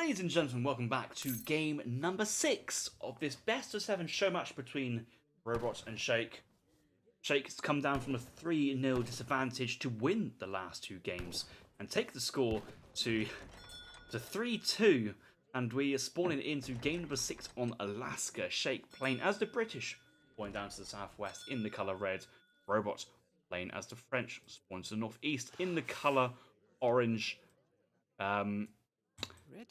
Ladies and gentlemen, welcome back to game number 6 of this best of 7 show match between Rohbrot and Shake. Shake has come down from a 3-0 disadvantage to win the last 2 games and take the score to 3-2, and we are spawning into game number 6 on Alaska. Shake playing as the British, spawning down to the southwest in the colour red. Rohbrot playing as the French, spawning to the northeast in the colour orange.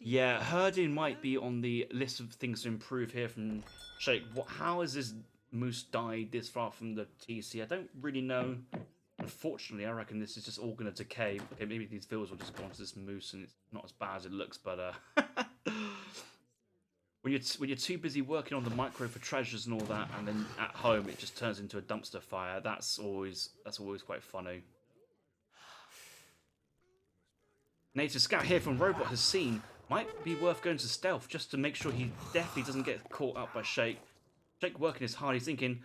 Yeah, herding might be on the list of things to improve here from Shake. How has this moose died this far from the TC? I don't really know. Unfortunately, I reckon this is just all going to decay. Okay, maybe these villas will just go onto this moose and it's not as bad as it looks, but when you're too busy working on the micro for treasures and all that, and then at home it just turns into a dumpster fire, that's always quite funny. Native scout here from Rohbrot has seen. Might be worth going to stealth just to make sure he definitely doesn't get caught up by Shake. Shake working his hard. He's thinking,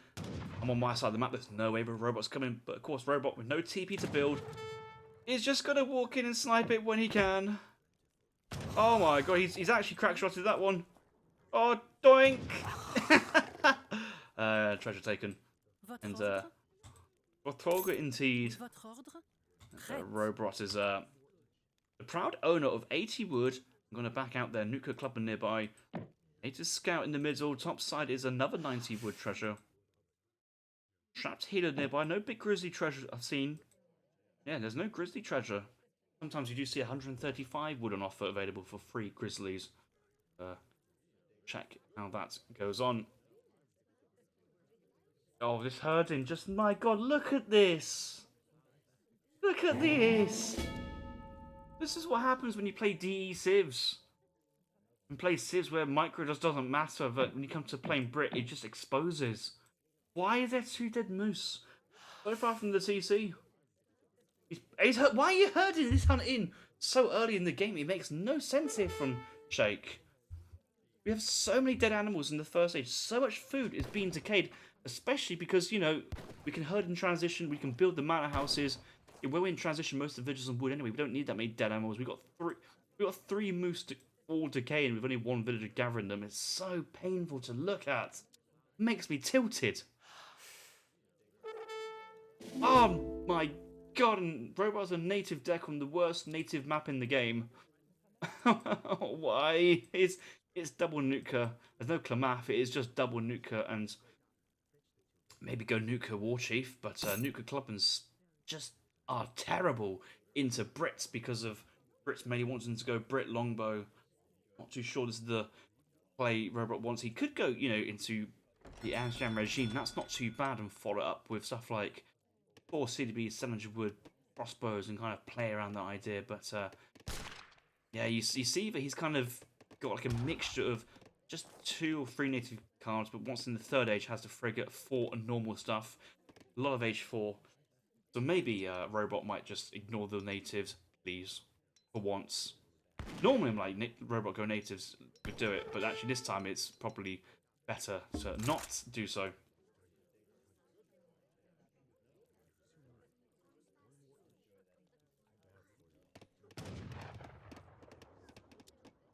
I'm on my side of the map. There's no way Rohbrot's coming. But of course, Rohbrot with no TP to build is just going to walk in and snipe it when he can. Oh my god, he's actually crackshotted that one. Oh, doink! Treasure taken. And, Rohbrot indeed. Rohbrot is, the proud owner of 80 wood. I'm going to back out their nuclear clubber nearby. Native scout in the middle. Top side is another 90 wood treasure. Trapped healer nearby. No big grizzly treasure I've seen. Yeah, there's no grizzly treasure. Sometimes you do see 135 wood on offer available for free grizzlies. Check how that goes on. Oh, this herding. Just, my god, look at this. Look at this. This is what happens when you play DE civs. And play civs where micro just doesn't matter, but when you come to playing Brit, it just exposes. Why is there 2 dead moose? So far from the TC. Why are you herding this hunt in so early in the game? It makes no sense here from Shake. We have so many dead animals in the first stage. So much food is being decayed, especially because, you know, we can herd in transition, we can build the manor houses. When we're in transition, most of the villages on wood anyway. We don't need that many dead animals. We got three moose all decaying with only 1 villager gathering them. It's so painful to look at. It makes me tilted. Oh my god! And Rohbrot's a native deck on the worst native map in the game. Why? It's double Nuka. There's no Klamath. It is just double Nuka and maybe go Nuka Warchief, but Nuka Clubbins just are terrible into Brits because of Brits mainly wanting to go Brit longbow. Not too sure this is the play Rohbrot wants. He could go, you know, into the Amsterdam regime. That's not too bad, and follow up with stuff like 4 CDB, 700 wood crossbows, and kind of play around that idea. But yeah, you see that he's kind of got like a mixture of just 2 or 3 native cards, but once in the 3rd age has the frigate, 4 and normal stuff. A lot of H4. So maybe Rohbrot might just ignore the natives, please, for once. Normally I'm like, Rohbrot go natives, could do it, but actually this time it's probably better to not do so.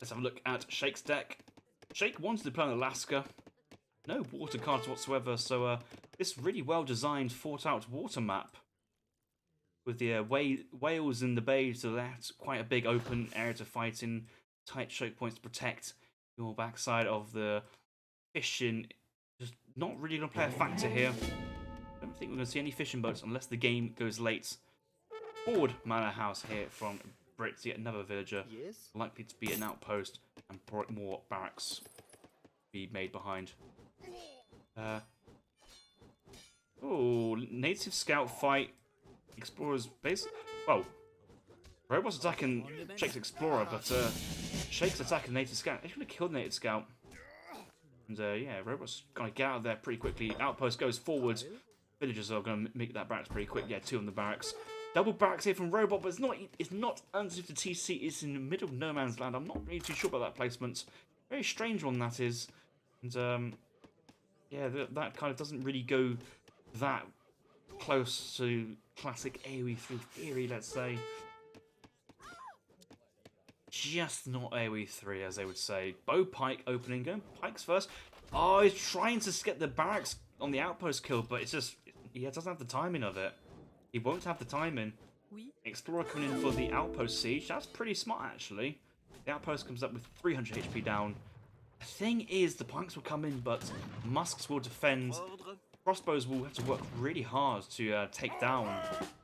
Let's have a look at Shake's deck. Shake wanted to play on Alaska. No water cards whatsoever, so this really well designed, thought out water map. With the whales in the bay to the left, quite a big open area to fight in, tight choke points to protect your backside of the fishing. Just not really going to play a factor here. I don't think we're going to see any fishing boats unless the game goes late. Forward manor house here from Brits, yet another villager. Yes. Likely to be an outpost and more barracks be made behind. Oh, native scout fight. Explorer's base. Well, Rohbrot's attacking Shake's Explorer, but Shake's attacking Native Scout. He's going to kill the Native Scout. And yeah, Rohbrot's going to get out of there pretty quickly. Outpost goes forward. Villagers are going to make that barracks pretty quick. Yeah, 2 on the barracks. Double barracks here from Rohbrot, but it's not underneath the TC. It's in the middle of no man's land. I'm not really too sure about that placement. Very strange one that is. And yeah, that kind of doesn't really go that close to classic AoE 3 theory, let's say. just not AoE 3, as they would say. Bo Pike opening, going Pikes first. Oh, he's trying to get the barracks on the outpost killed, but it's just, he doesn't have the timing of it. He won't have the timing. Explorer coming in for the outpost siege. That's pretty smart, actually. The outpost comes up with 300 HP down. The thing is, the Pikes will come in, but Musks will defend. Crossbows will have to work really hard to take down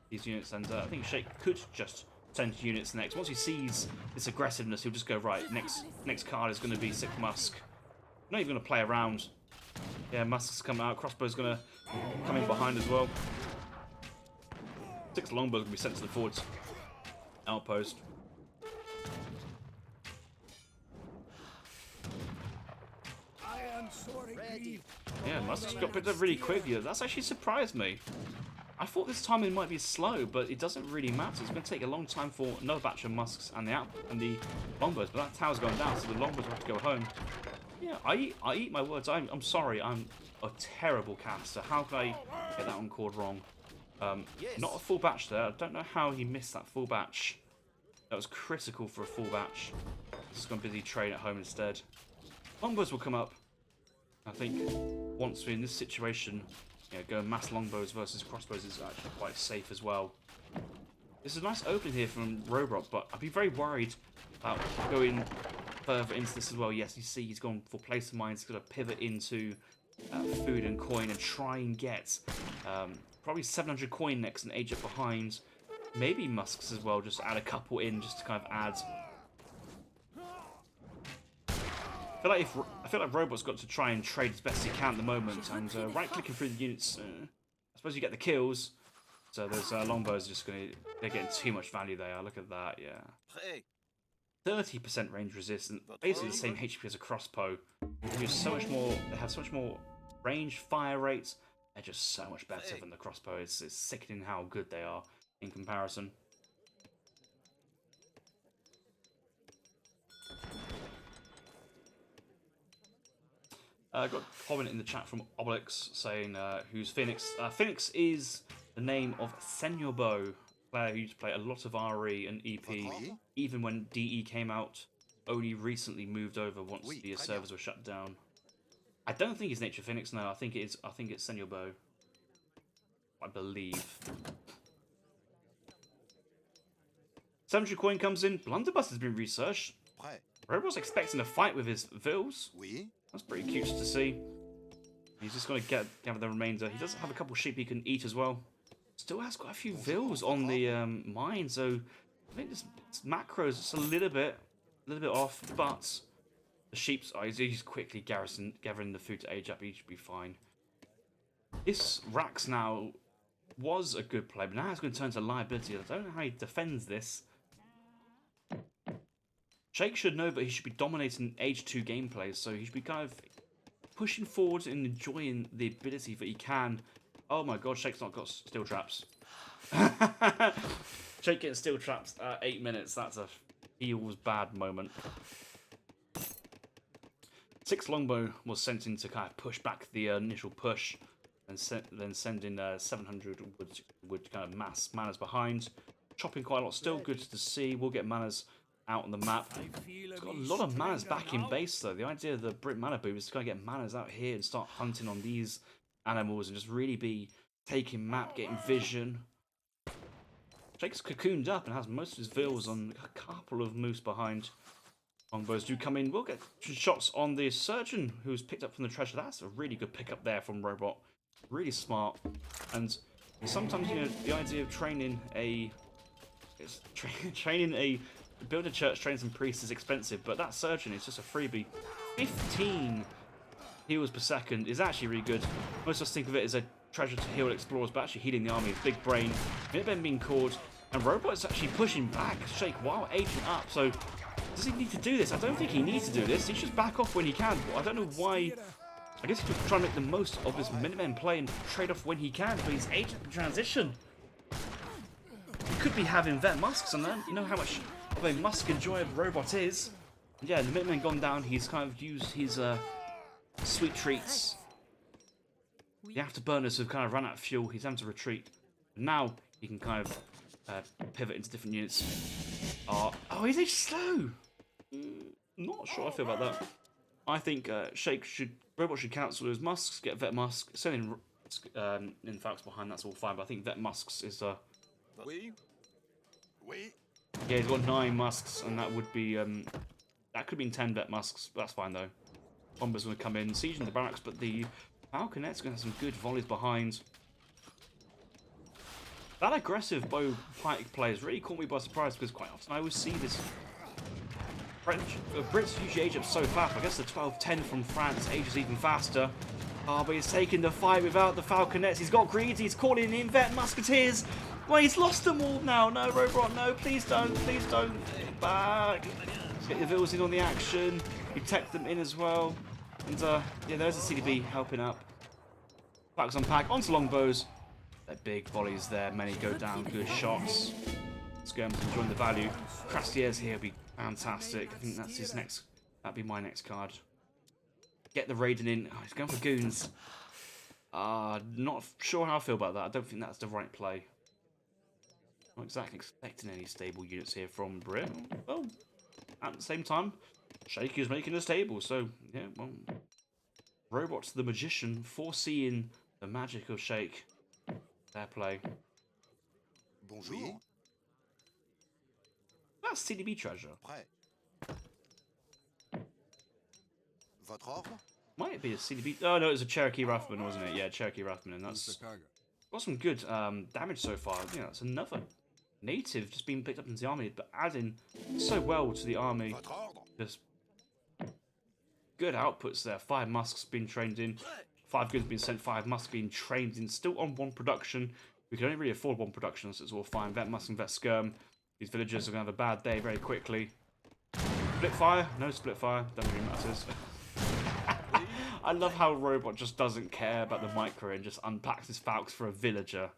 these units, and I think Shake could just send units next. Once he sees this aggressiveness, he'll just go, right, next card is going to be 6 Musk. Not even going to play around. Yeah, Musk's coming out. Crossbow's going to come in behind as well. 6 longbows will be sent to the forward outpost. Yeah, Musk's got picked up really quickly. That's actually surprised me. I thought this timing might be slow, but it doesn't really matter. It's going to take a long time for another batch of Musks and the longbows, but that tower's going down, so the longbows have to go home. Yeah, I eat my words. I'm sorry. I'm a terrible caster. How could I get that encore wrong? Not a full batch there. I don't know how he missed that full batch. That was critical for a full batch. He's going to busy train at home instead. Longbows will come up. I think once we're in this situation, going mass longbows versus crossbows is actually quite safe as well. This is a nice opening here from Rohbrot, but I'd be very worried about going further into this as well. Yes, you see he's gone for place of mines. He's going to pivot into food and coin and try and get probably 700 coin next and age up behind. Maybe Musks as well, just add a couple in just to kind of add. I feel like Rohbrot's got to try and trade as best he can at the moment, and right-clicking through the units, I suppose you get the kills. So those longbows are just they're getting too much value there. Look at that, yeah. 30% range resistance, basically the same HP as a crossbow. They so much more. They have so much more range, fire rates. They're just so much better than the crossbow. It's sickening how good they are in comparison. I got a comment in the chat from Obelix saying, who's Phoenix? Phoenix is the name of Senor Bo, player who used to play a lot of RE and EP, even when DE came out, only recently moved over once the servers were shut down. I don't think it's Nature Phoenix, no, I think it's Senor Bo. I believe. 700 coin comes in, Blunderbuss has been researched. Rohbrot's expecting a fight with his Vils. That's pretty cute to see. He's just going to gather the remainder. He does have a couple sheep he can eat as well. Still has quite a few Vils on the mine, so I think this macro's just a little bit off, but the sheep's he's quickly gathering the food to age up. He should be fine. This Rax now was a good play, but now it's going to turn to liability. I don't know how he defends this. Shake should know, but he should be dominating Age 2 gameplay, so he should be kind of pushing forward and enjoying the ability that he can. Oh my god, Shake's not got steel traps. Shake getting steel traps at 8 minutes, that's a feels bad moment. 6 longbow was sent in to kind of push back the initial push, and then send in 700 would kind of mass manas behind. Chopping quite a lot, still good to see. We'll get manas out on the map. It's got a lot of manas back in base though. The idea of the Brit mana boom is to kind of get manas out here and start hunting on these animals and just really be taking map, getting vision. Jake's cocooned up and has most of his Vils on a couple of moose behind. Longbows do come in. We'll get shots on the surgeon who's picked up from the treasure. That's a really good pickup there from Rohbrot. Really smart. And sometimes, the idea of training a build a church, train some priests is expensive, but that surgeon is just a freebie. 15 heals per second is actually really good. Most of us think of it as a treasure to heal explorers, but actually healing the army is big brain. Minute being called, and Rohbrot is actually pushing back Shake while aging up. So does he need to do this? I don't think he needs to do this. He should back off when he can. I don't know why. I guess he could try and make the most of this Minutemen play and trade off when he can, but he's aged up in transition. He could be having vet musks, and then you know how much of a musk enjoyer Rohbrot is. And yeah, the Minutemen gone down. He's kind of used his sweet treats. The afterburners have kind of run out of fuel. He's having to retreat. And now he can kind of pivot into different units. Oh, Oh, he's slow. Not sure how I feel about that. I think Rohbrot should cancel his musks, get vet musk, send in Falcons behind. That's all fine. But I think vet musks is yeah, he's got 9 musks, and that would be that could have been 10 vet musks. But that's fine though. Bomber's going to come in, siege in the barracks, but the Falconet's going to have some good volleys behind. That aggressive bow pike play has really caught me by surprise because quite often I always see this. Brits usually age up so fast. I guess the 12-10 from France ages even faster. Oh, but he's taking the fight without the Falconets. He's got greeds. He's calling in vet musketeers. Well, he's lost them all now. No, Rohbrot, no, please don't. Please don't. Back. Get the Vils in on the action. You tech them in as well. And, yeah, there's the CDB helping up. Falcons unpack. Onto longbows. They're big volleys there. Many go down. Good shots. Skirms enjoying the value. Crastier's here will be fantastic. I think that's his next. That'd be my next card. Get the Raiden in. Oh, he's going for goons. Not sure how I feel about that. I don't think that's the right play. Not exactly expecting any stable units here from Brit. Well, at the same time, Sheikh is making a stable. So, yeah, well, Rohbrot's the magician, foreseeing the magic of Sheikh. Fair play. Bonjour. That's CDB treasure. Prêt. Votre ordre? Might be a CDB. Oh no, it was a Cherokee Rifleman, wasn't it? Yeah, Cherokee Rifleman, and that's got some good damage so far. You know, it's another native just being picked up into the army, but adding so well to the army. Just good outputs there. 5 musks being trained in, 5 goods being sent, 5 musks being trained in. Still on 1 production. We can only really afford 1 production, so it's all fine. Vet musk and vet skirm. These villagers are going to have a bad day very quickly. Split fire? No split fire. Doesn't really matter. I love how Rohbrot just doesn't care about the micro and just unpacks his Falcons for a villager.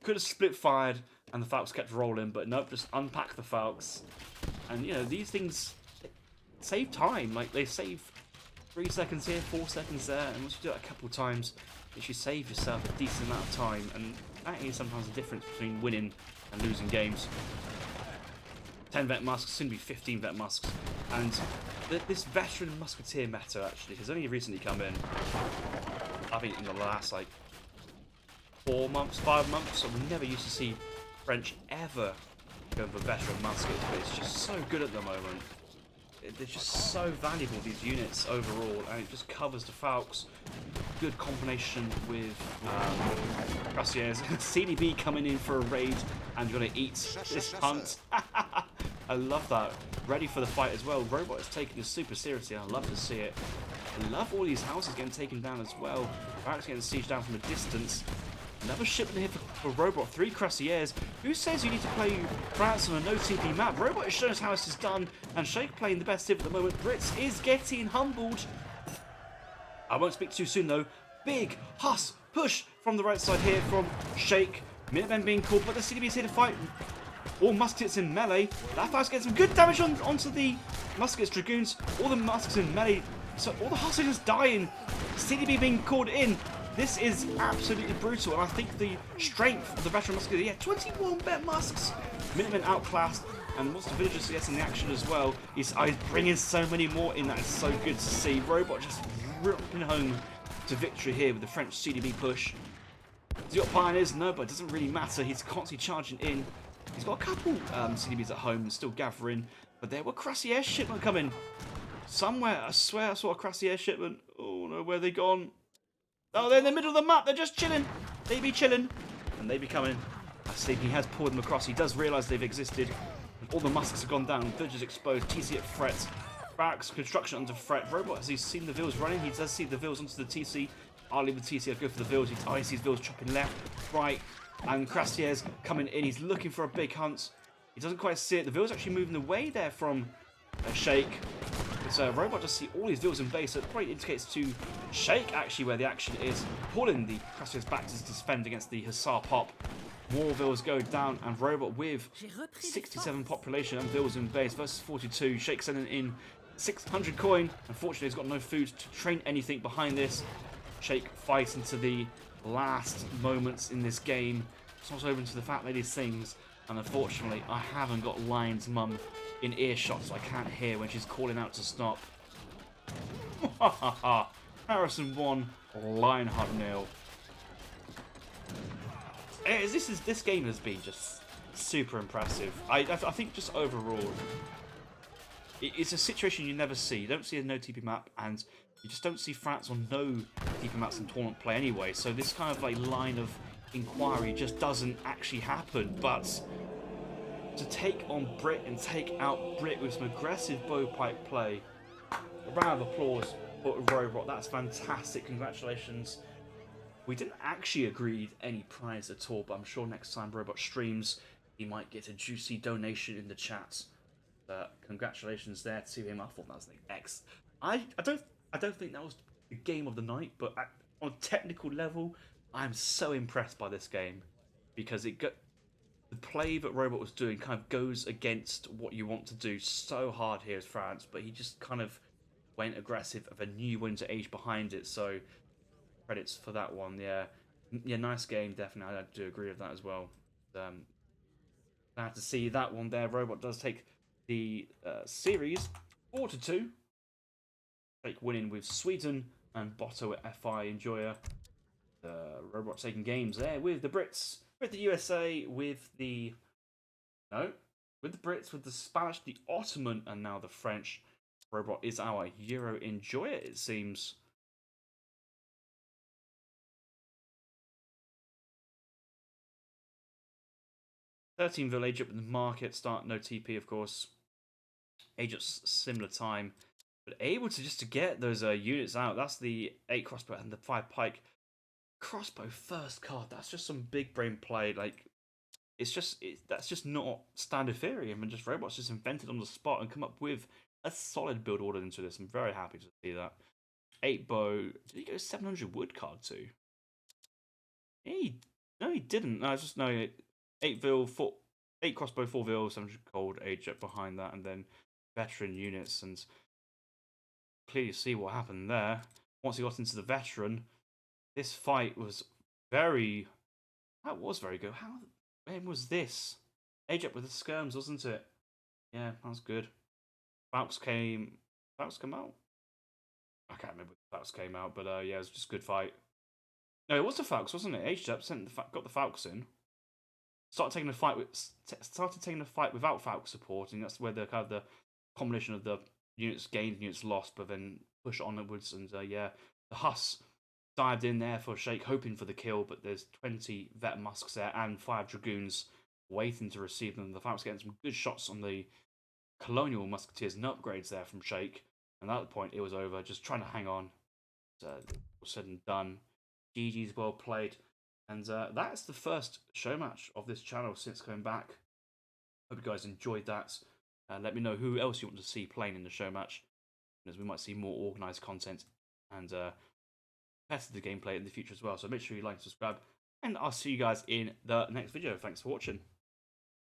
Could have split fired and the Falcons kept rolling, but nope, just unpack the Falcons. And you know, these things save time. Like they save 3 seconds here, 4 seconds there, and once you do it a couple of times, you should save yourself a decent amount of time. And that is sometimes the difference between winning and losing games. 10 vet musks, soon to be 15 vet musks. And this veteran musketeer meta actually has only recently come in. I think in the last like 4 months, 5 months. So we never used to see French ever go for veteran muskets, but it's just so good at the moment. They're just so valuable, these units overall, and it just covers the Falcons. Good combination with Crastier's CDB coming in for a raid and gonna eat this hunt. I love that. Ready for the fight as well. Rohbrot is taking this super seriously. I love to see it. I love all these houses getting taken down as well. Barracks getting sieged down from a distance. Another shipment here for Rohbrot. 3 Crastier's. Who says you need to play France on a no TP map? Rohbrot has shown us how this is done, and Sheikh playing the best tip at the moment. Brits is getting humbled. I won't speak too soon though. Big Huss push from the right side here from Sheikh. Minutemen being called, but the CDB is here to fight. All muskets in melee. That fight's getting some good damage onto the muskets, dragoons. All the muskets in melee. So all the Huss are just dying. CDB being called in. This is absolutely brutal, and I think the strength of the veteran musketeer, yeah, 21 vet musks. Minutemen outclassed, and once the villagers gets in the action as well, he's bringing so many more in. That is so good to see. Rohbrot just ripping home to victory here with the French CDB push. Has he got pioneers? No, but it doesn't really matter. He's constantly charging in. He's got a couple CDBs at home and still gathering, but there were Crassier shipment coming. Somewhere, I swear I saw a Crassier shipment. Oh no, where are they gone? Oh, they're in the middle of the map. They're just chilling. They be chilling. And they be coming. I see he has pulled them across. He does realise they've existed. All the musks have gone down. Villagers exposed. TC at threat. Barracks construction under threat. Rohbrot, has he seen the Vils running? He does see the Vils onto the TC. I'll leave the TC. I'll go for the Vils. He sees Vils chopping left, right. And Crastier's coming in. He's looking for a big hunt. He doesn't quite see it. The Vils actually moving away there from Sheikh. So Rohbrot just see all these Vils in base, so it probably indicates to Sheikh actually where the action is, pulling the Crastier's back to defend against the Hussar pop. More Vils go down, and Rohbrot with 67 population and Vils in base versus 42. Sheikh sending in 600 coin. Unfortunately, he's got no food to train anything behind this. Sheikh fighting to the last moments in this game. It's not open to the fact that these things And unfortunately, I haven't got Lion's mum in earshot, so I can't hear when she's calling out to stop. Harrison 1, Lionheart 0. This game has been just super impressive. I think just overall, it's a situation you never see. You don't see a no TP map, and you just don't see France on no TP maps in tournament play anyway. So this kind of like line of inquiry just doesn't actually happen. But to take on Brit and take out Brit with some aggressive bowpipe play, a round of applause for Rohbrot. That's fantastic. Congratulations. We didn't actually agree any prize at all, but I'm sure next time Rohbrot streams, he might get a juicy donation in the chat. Congratulations there to him. I thought that was the X. I don't think that was the game of the night, but on a technical level, I'm so impressed by this game because the play that Rohbrot was doing kind of goes against what you want to do so hard here as France, but he just kind of went aggressive of a new winter age behind it. So credits for that one. Yeah, nice game. Definitely, I do agree with that as well. Glad to see that one there. Rohbrot does take the series 4-2. Like winning with Sweden and Botto at FI Enjoyer. Rohbrot taking games there with the Brits, with the USA, with the Brits, with the Spanish, the Ottoman, and now the French. Rohbrot is our Euro Enjoyer, it seems. Ville age up in the market, start no TP, of course. Age at similar time, but able to just to get those units out. That's the 8 crossbow and the 5 pike. Crossbow first card. That's just some big brain play. Like that's just not standard Ethereum, and just Rohbrot's just invented on the spot and come up with a solid build order into this. I'm very happy to see that. 8 bow. Did he go 700 wood card too? No, he didn't. No, it's just no 8 vil, 8 crossbow, 4 vil, 700 gold, age up behind that, and then veteran units. And clearly see what happened there. Once he got into the veteran, this fight was very. That was very good. When was this? Age up with the skirms, wasn't it? Yeah, that was good. Falcons came out? I can't remember if Falcons came out, but yeah, it was just a good fight. No, it was the Falcons, wasn't it? Aged up, got the Falcons in. Started taking the fight without Falcons support, and that's where the kind of the combination of the units gained, units lost, but then push onwards, and yeah, the Huss dived in there for Sheikh, hoping for the kill, but there's 20 vet musks there and 5 dragoons waiting to receive them. The Falcons getting some good shots on the colonial musketeers and upgrades there from Sheikh, and at that point it was over, just trying to hang on. Said and done. GG's well played. And that's the first show match of this channel since coming back. Hope you guys enjoyed that. Let me know who else you want to see playing in the show match, as we might see more organised content and competitive gameplay in the future as well. So make sure you like and subscribe, and I'll see you guys in the next video. Thanks for watching.